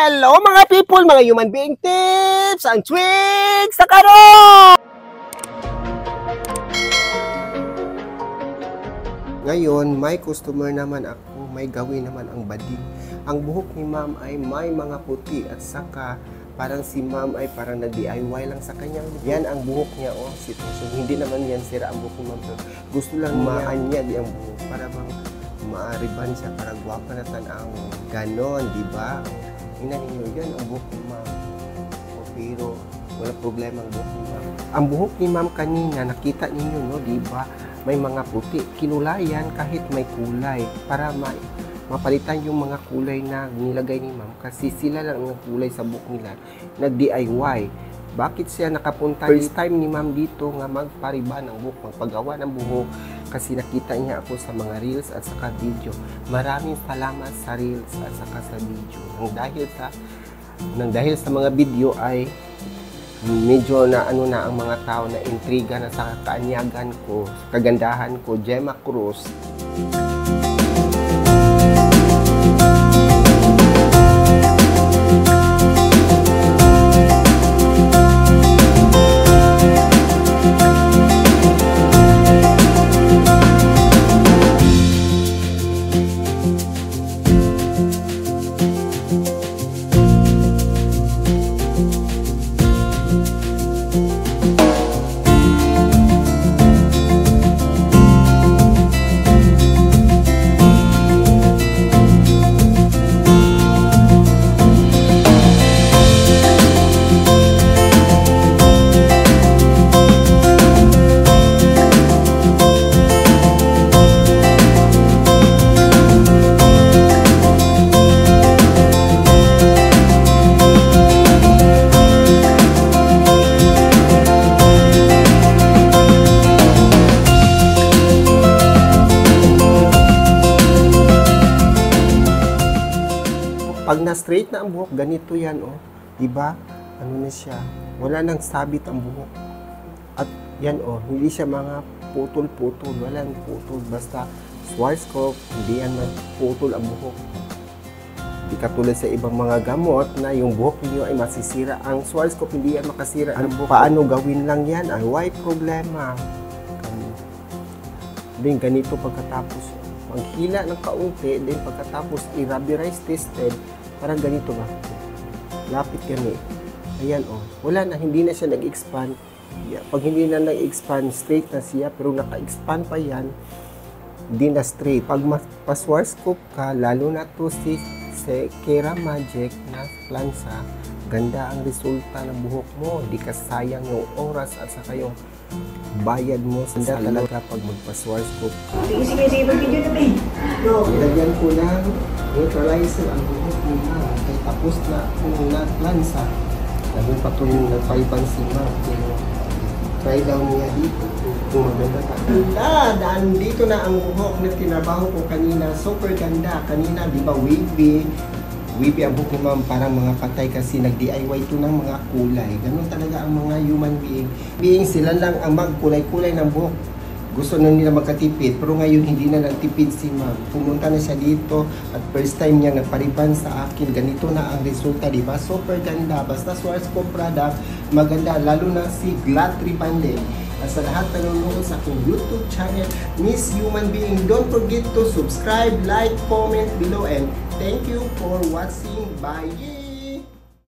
Hello mga people, mga human being tips, ang twigs sa karon! Ngayon, may customer naman ako, may gawin naman ang bading. Ang buhok ni ma'am ay may mga puti at saka parang si ma'am ay parang nag-DIY lang sa kanyang buhok. Yan ang buhok niya, oh, sitwasyon. Hindi naman yan sira ang buhok ni ma'am. Gusto lang maanyag ang buhok para bang maariban siya, para gwapa na tanaw. Ganon, di ba? Tingnan ninyo, yan ang buhok ni ma'am. O, pero wala problema ang buhok ni ma'am. Ang buhok ni ma'am kanina, nakita ninyo, no, di ba? May mga puti. Kinulayan kahit may kulay para mapalitan yung mga kulay na nilagay ni ma'am. Kasi sila lang ang kulay sa buhok nila. Nag-DIY. Bakit siya nakapunta? First time ni ma'am dito nga magpariba ng buhok, magpagawa ng buhok. Kasi nakita niya ako sa mga reels at saka video. Maraming salamat sa reels at saka sa video. Nang dahil sa mga video ay medyo na ano na ang mga tao na intriga na sa kaanyagan ko, kagandahan ko, Gemma Cruz. Pag na-straight na ang buhok, ganito yan, oh. Diba? Ano na siya? Wala nang sabit ang buhok. At yan, oh, hindi siya mga putol-putol. Walang putol. Basta Schwarzkopf, hindi yan putol ang buhok. Hindi katulad sa ibang mga gamot na yung buhok niyo ay masisira. Ang Schwarzkopf, hindi yan makasira ang buhok. Paano gawin lang yan? Ay, why problema? Then, ganito pagkatapos. Maghila ng kaunti, then pagkatapos i-rubberize tested, parang ganito ba? Lapit gani. Ayan, oh. Wala na, hindi na siya nag-expand. Yeah. Pag hindi na nag-expand, straight na siya, pero naka-expand pa yan, hindi na straight. Pag pa-Schwarzkopf ka, lalo na to si Kera Magic na plansa, ganda ang resulta ng buhok mo. Di ka sayang yung oras at saka yung bayad mo sa talaga pag magpa-Schwarzkopf ka. Sige, mag-video na ba? Ilagyan ko ng neutralizer ang buhok ni ma'am. Kaya tapos na kung na-plansa. Lagyan pa ito yung nagpaibang si ma'am. Try down niya dito. Kung maganda ka. Ganda! Dito na ang buhok na tinabaho ko kanina. Super ganda. Kanina, di ba, wavy. Wavy ang buhok ni ma'am, parang mga patay kasi nag-DIY ito ng mga kulay. Ganun talaga ang mga human being. Sila lang ang magkulay-kulay ng buhok. Gusto na nila magkatipid, pero ngayon hindi na nagtipid si ma'am. Pumunta na siya dito at first time niya nagpariban sa akin. Ganito na ang resulta, di ba? Super ganda. Basta Schwarzkopf product, maganda. Lalo na si Glad Rebonding. At sa lahat na nanonood sa aking YouTube channel, Miss Human Being, don't forget to subscribe, like, comment below, and thank you for watching. Bye!